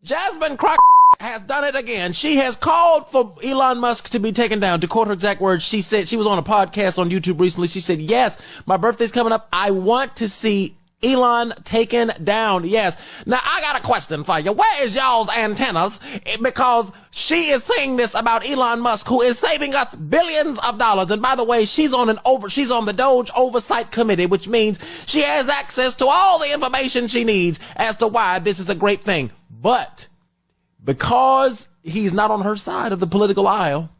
Jasmine Crockett has done it again. She has called for Elon Musk to be taken down. To quote her exact words, she said, she was on a podcast on YouTube recently. She said, yes, my birthday's coming up. I want to see Elon taken down. Yes. Now, I got a question for you. Where is y'all's antennas? Because she is saying this about Elon Musk, who is saving us billions of dollars. And by the way, she's on the Doge Oversight Committee, which means she has access to all the information she needs as to why this is a great thing. But because he's not on her side of the political aisle,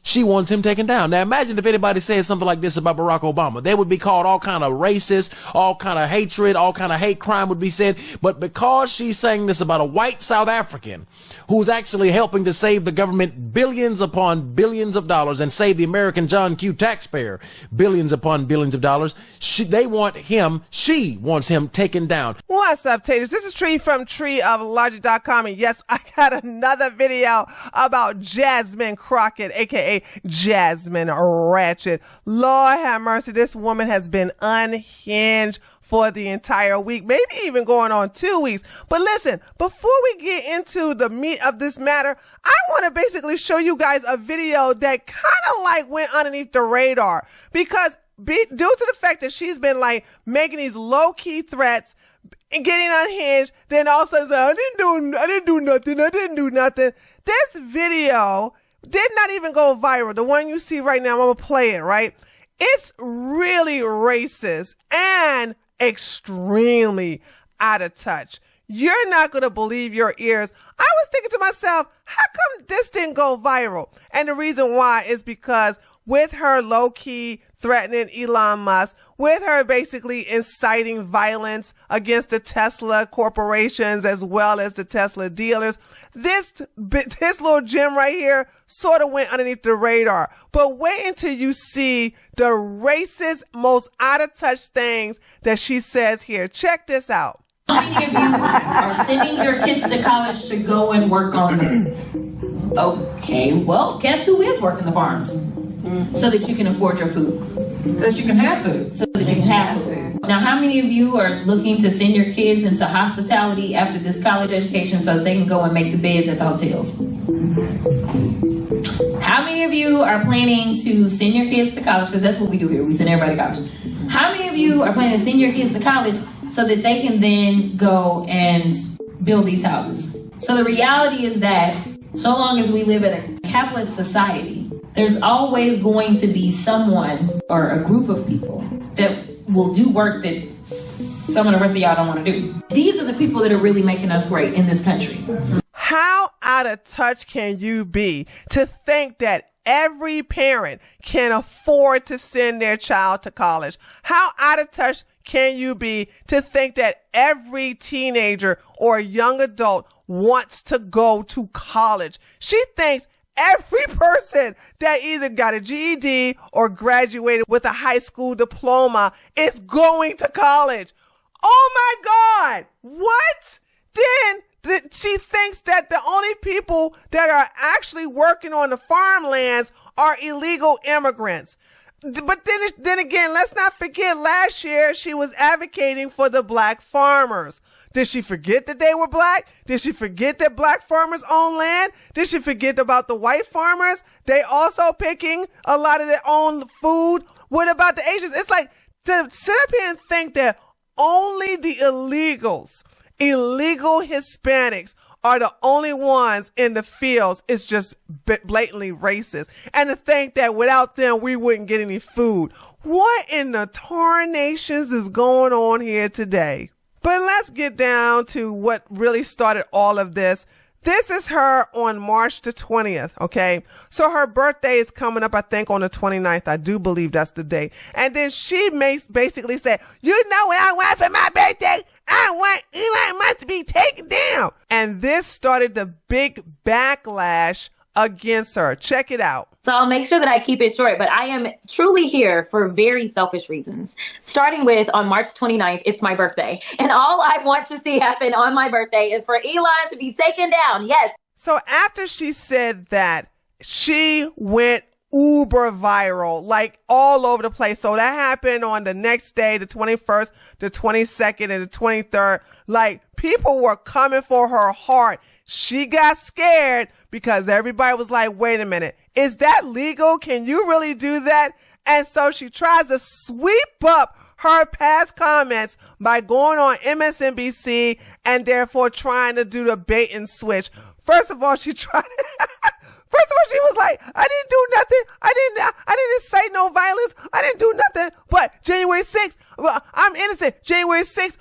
she wants him taken down. Now imagine if anybody said something like this about Barack Obama. They would be called all kind of racist, all kind of hatred, all kind of hate crime would be said. But because she's saying this about a white South African who's actually helping to save the government billions upon billions of dollars and save the American John Q taxpayer billions upon billions of dollars, she wants him taken down. What's up, taters? This is Tree from treeoflogic.com. And yes, I got another video about Jasmine Crockett, aka Jasmine Ratchet. Lord have mercy. This woman has been unhinged for the entire week, maybe even going on 2 weeks. But listen, before we get into the meat of this matter, I want to basically show you guys a video that kind of like went underneath the radar because due to the fact that she's been like making these low-key threats and getting unhinged, then also say, I didn't do nothing. This video did not even go viral. The one you see right now, I'm going to play it, right? It's really racist and extremely out of touch. You're not going to believe your ears. I was thinking to myself, how come this didn't go viral? And the reason why is because with her low-key threatening Elon Musk, with her basically inciting violence against the Tesla corporations as well as the Tesla dealers, this little gem right here sort of went underneath the radar. But wait until you see the racist, most out-of-touch things that she says here. Check this out. How many of you are sending your kids to college to go and work on them? Okay, well, guess who is working the farms? So that you can afford your food. So that you can have food. So that you can have food. Now, how many of you are looking to send your kids into hospitality after this college education so they can go and make the beds at the hotels? How many of you are planning to send your kids to college? Because that's what we do here. We send everybody to college. How many of you are planning to send your kids to college so that they can then go and build these houses? So the reality is that so long as we live in a capitalist society, there's always going to be someone or a group of people that will do work that some of the rest of y'all don't want to do. These are the people that are really making us great in this country. How out of touch can you be to think that every parent can afford to send their child to college? How out of touch can you be to think that every teenager or young adult wants to go to college? She thinks every person that either got a GED or graduated with a high school diploma is going to college. Oh my God. What? Then she thinks that the only people that are actually working on the farmlands are illegal immigrants. But then again, let's not forget last year she was advocating for the black farmers. Did she forget that they were black? Did she forget that black farmers own land? Did she forget about the white farmers? They also picking a lot of their own food. What about the Asians? It's like to sit up here and think that only the illegals, illegal Hispanics are the only ones in the fields is just blatantly racist. And to think that without them, we wouldn't get any food. What in the tarnations is going on here today? But let's get down to what really started all of this. This is her on March the 20th, okay? So her birthday is coming up, I think, on the 29th. I do believe that's the day. And then she basically said, you know what I want for my birthday? I want Elon Musk to be taken down. And this started the big backlash against her. Check it out. So I'll make sure that I keep it short, but I am truly here for very selfish reasons. Starting with on March 29th, it's my birthday. And all I want to see happen on my birthday is for Elon to be taken down. Yes. So after she said that, she went uber viral, like all over the place. So that happened on the next day, the 21st, the 22nd, and the 23rd. Like people were coming for her heart. she got scared because everybody was like, wait a minute, is that legal? Can you really do that? And so she tries to sweep up her past comments by going on MSNBC and therefore trying to do the bait and switch. First of all, she tried. First of all, she was like, I didn't do nothing. I didn't incite no violence. I didn't do nothing. But January 6th, well, I'm innocent. January 6th,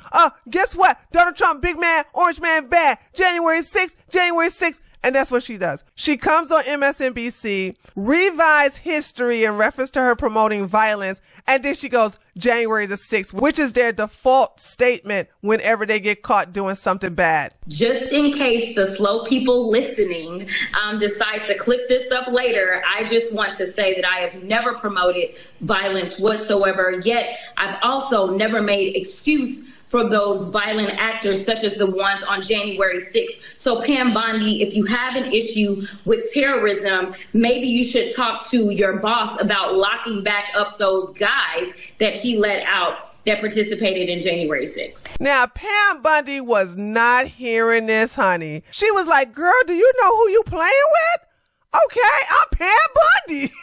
guess what? Donald Trump, big man, orange man, bad. January 6th, January 6th. And that's what she does. She comes on MSNBC, revises history in reference to her promoting violence, and then she goes, January the 6th, which is their default statement whenever they get caught doing something bad. Just in case the slow people listening decide to clip this up later, I just want to say that I have never promoted violence whatsoever, yet I've also never made excuse for those violent actors such as the ones on January 6th. So Pam Bondi, if you have an issue with terrorism, maybe you should talk to your boss about locking back up those guys that he let out that participated in January 6th. Now, Pam Bondi was not hearing this, honey. She was like, girl, do you know who you playing with? Okay, I'm Pam Bondi.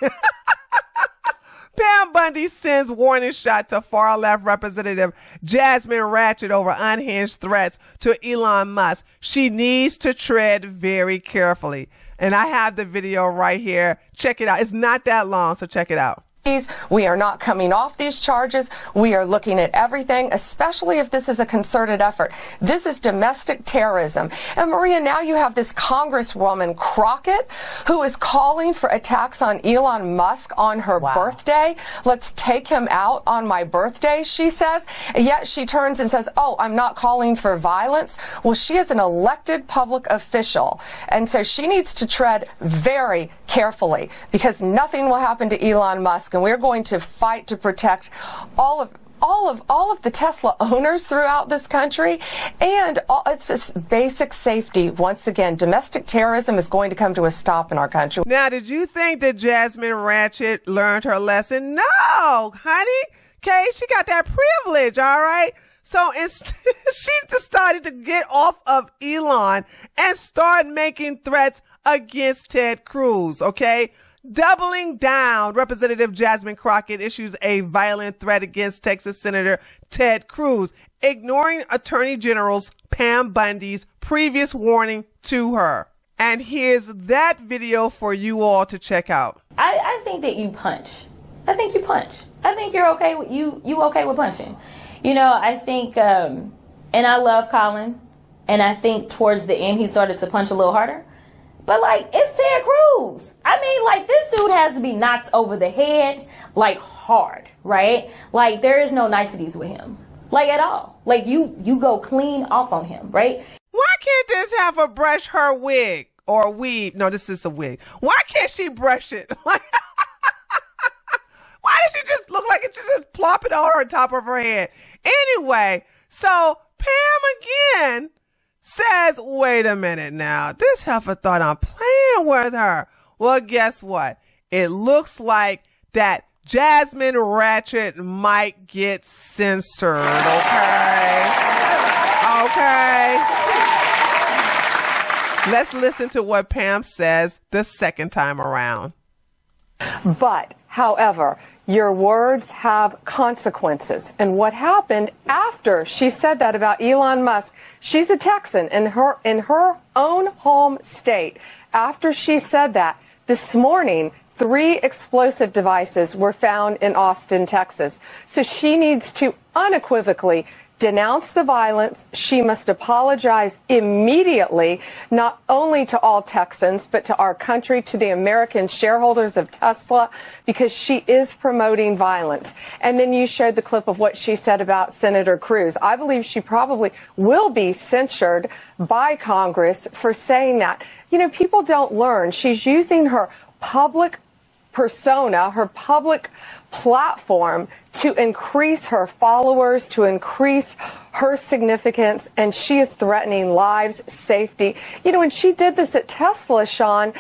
Pam Bondi sends warning shot to far-left Representative Jasmine Crockett over unhinged threats to Elon Musk. She needs to tread very carefully. And I have the video right here. Check it out. It's not that long, so check it out. We are not coming off these charges. We are looking at everything, especially if this is a concerted effort. This is domestic terrorism. And Maria, now you have this Congresswoman Crockett who is calling for attacks on Elon Musk on her birthday. Let's take him out on my birthday, she says. And yet she turns and says, oh, I'm not calling for violence. Well, she is an elected public official. And so she needs to tread very carefully because nothing will happen to Elon Musk. And we're going to fight to protect all of the Tesla owners throughout this country. And it's just basic safety. Once again, domestic terrorism is going to come to a stop in our country. Now, did you think that Jasmine Crockett learned her lesson? No, honey. Okay, she got that privilege, all right? So instead, she decided to get off of Elon and start making threats against Ted Cruz, okay? Doubling down, Representative Jasmine Crockett issues a violent threat against Texas Senator Ted Cruz, ignoring Attorney General Pam Bondi's previous warning to her. And here's that video for you all to check out. I think that you punch. I think you punch. I think you're okay with you okay with punching. You know, I think, and I love Colin, and I think towards the end he started to punch a little harder. But, like, it's Ted Cruz. I mean, like, this dude has to be knocked over the head, like, hard, right? Like, there is no niceties with him, like, at all. Like, you go clean off on him, right? Why can't this have her brush her wig or weave? No, this is a wig. Why can't she brush it? Like, why does she just look like it's just plopping on top of her head? Anyway, so Pam again says, wait a minute now, this heifer thought I'm playing with her. Well, guess what? It looks like that Jasmine Crockett might get censored, okay? Okay. Let's listen to what Pam says the second time around. But, however, your words have consequences. And what happened after she said that about Elon Musk, she's a Texan in her own home state. After she said that, this morning, 3 explosive devices were found in Austin, Texas. So she needs to unequivocally denounce the violence. She must apologize immediately, not only to all Texans, but to our country, to the American shareholders of Tesla, because she is promoting violence. And then you showed the clip of what she said about Senator Cruz. I believe she probably will be censured by Congress for saying that. You know, people don't learn. She's using her public persona, her public platform to increase her followers, to increase her significance, and she is threatening lives, safety. You know, when she did this at Tesla, Sean,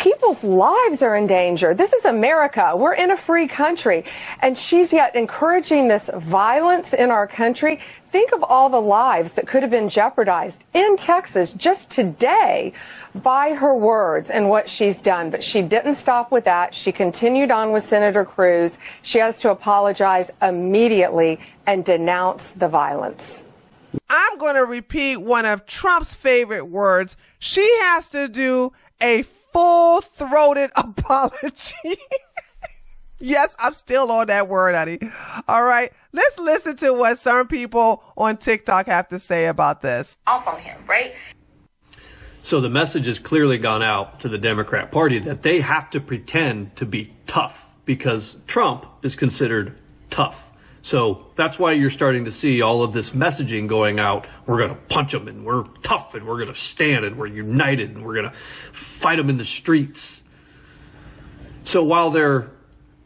People's lives are in danger. This is America. We're in a free country. And she's yet encouraging this violence in our country. Think of all the lives that could have been jeopardized in Texas just today by her words and what she's done. But she didn't stop with that. She continued on with Senator Cruz. She has to apologize immediately and denounce the violence. I'm going to repeat one of Trump's favorite words. She has to do a full-throated apology. Yes, I'm still on that word, honey. All right, let's listen to what some people on TikTok have to say about this. Off on him, right? So the message has clearly gone out to the Democrat Party that they have to pretend to be tough because Trump is considered tough. So that's why you're starting to see all of this messaging going out. We're going to punch them and we're tough and we're going to stand and we're united and we're going to fight them in the streets. So while their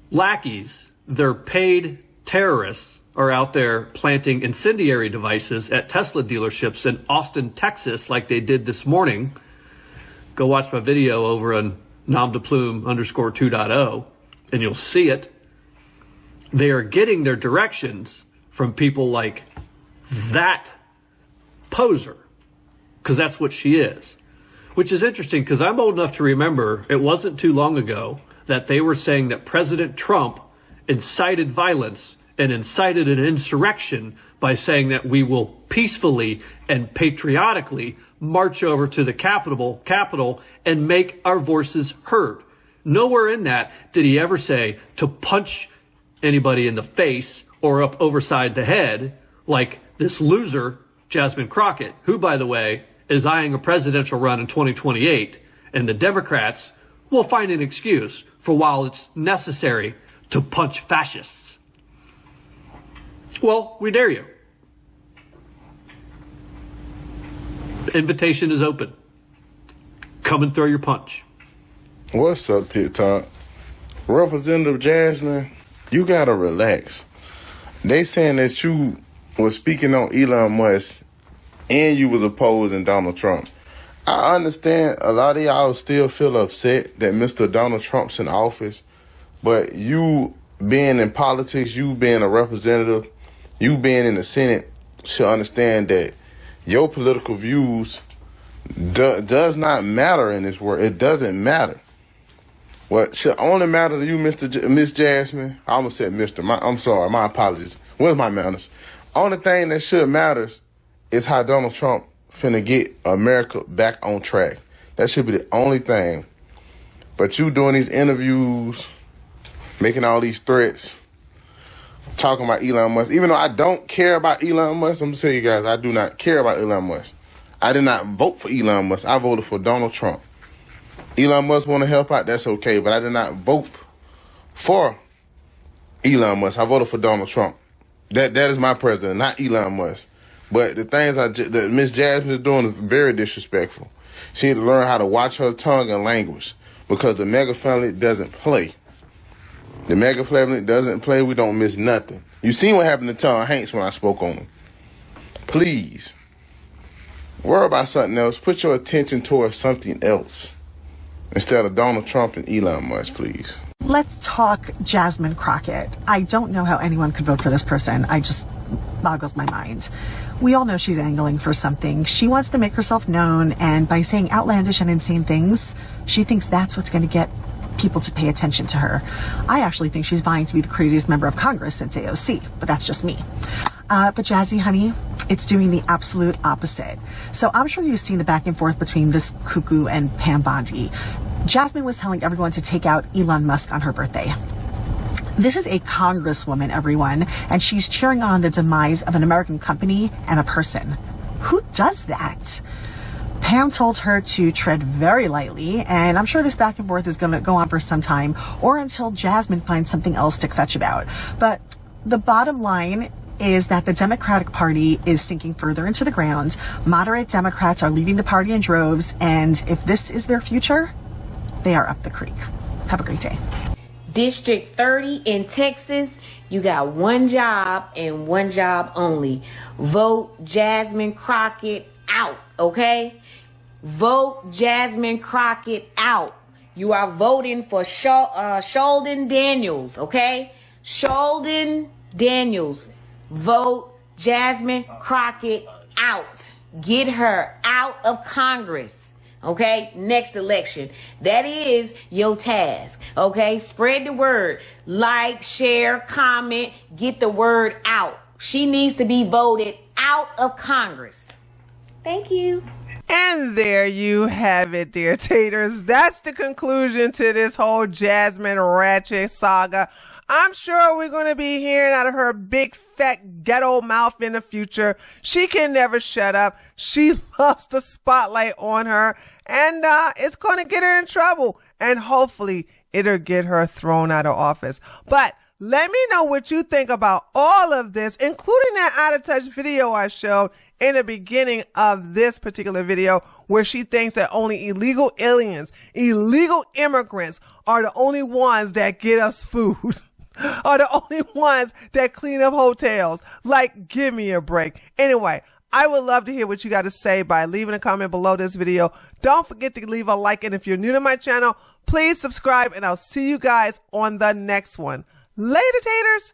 lackeys, their paid terrorists are out there planting incendiary devices at Tesla dealerships in Austin, Texas, like they did this morning. Go watch my video over on nomdeplume_2.0 and you'll see it. They are getting their directions from people like that poser, because that's what she is. Which is interesting because I'm old enough to remember it wasn't too long ago that they were saying that President Trump incited violence and incited an insurrection by saying that we will peacefully and patriotically march over to the Capitol and make our voices heard. Nowhere in that did he ever say to punch anybody in the face or up overside the head like this loser, Jasmine Crockett, who, by the way, is eyeing a presidential run in 2028, and the Democrats will find an excuse for while it's necessary to punch fascists. Well, we dare you. The invitation is open. Come and throw your punch. What's up, TikTok? Representative Jasmine, you gotta relax. They saying that you was speaking on Elon Musk and you was opposing Donald Trump. I understand a lot of y'all still feel upset that Mr. Donald Trump's in office, but you being in politics, you being a representative, you being in the Senate should understand that your political views does not matter in this world. It doesn't matter. What should only matter to you, Miss Jasmine? I almost said Mr. I'm sorry, my apologies. Where's my manners? Only thing that should matters is how Donald Trump finna get America back on track. That should be the only thing. But you doing these interviews, making all these threats, talking about Elon Musk. Even though I don't care about Elon Musk, I'm gonna tell you guys, I do not care about Elon Musk. I did not vote for Elon Musk. I voted for Donald Trump. Elon Musk want to help out, that's okay, but I did not vote for Elon Musk. I voted for Donald Trump. That is my president, not Elon Musk. But the things that Miss Jasmine is doing is very disrespectful. She need to learn how to watch her tongue and language because the mega family doesn't play. The mega family doesn't play. We don't miss nothing. You seen what happened to Tom Hanks when I spoke on him. Please, worry about something else. Put your attention towards something else instead of Donald Trump and Elon Musk, please. Let's talk Jasmine Crockett. I don't know how anyone could vote for this person. I just boggles my mind. We all know she's angling for something. She wants to make herself known, and by saying outlandish and insane things, she thinks that's what's going to get people to pay attention to her. I actually think she's vying to be the craziest member of Congress since AOC, but that's just me. But Jazzy, honey, it's doing the absolute opposite. So I'm sure you've seen the back and forth between this cuckoo and Pam Bondi. Jasmine was telling everyone to take out Elon Musk on her birthday. This is a congresswoman, everyone, and she's cheering on the demise of an American company and a person. Who does that? Pam told her to tread very lightly, and I'm sure this back and forth is going to go on for some time, or until Jasmine finds something else to fetch about. But the bottom line is that the Democratic Party is sinking further into the ground. Moderate Democrats are leaving the party in droves, and if this is their future, they are up the creek. Have a great day. District 30 in Texas, you got one job and one job only. Vote Jasmine Crockett out, okay? Vote Jasmine Crockett out. You are voting for Sheldon Daniels, okay? Sheldon Daniels. Vote Jasmine Crockett out. Get her out of Congress. Okay, next election. That is your task. Okay, spread the word. Like, share, comment, get the word out. She needs to be voted out of Congress. Thank you. And there you have it, dear taters. That's the conclusion to this whole Jasmine Ratchet saga. I'm sure we're going to be hearing out of her big, fat, ghetto mouth in the future. She can never shut up. She loves the spotlight on her, and it's going to get her in trouble. And hopefully it'll get her thrown out of office. But let me know what you think about all of this, including that out of touch video I showed in the beginning of this particular video, where she thinks that only illegal aliens, illegal immigrants are the only ones that get us food. Are the only ones that clean up hotels. Like, give me a break. Anyway, I would love to hear what you got to say by leaving a comment below this video. Don't forget to leave a like. And if you're new to my channel, please subscribe. And I'll see you guys on the next one. Later, taters.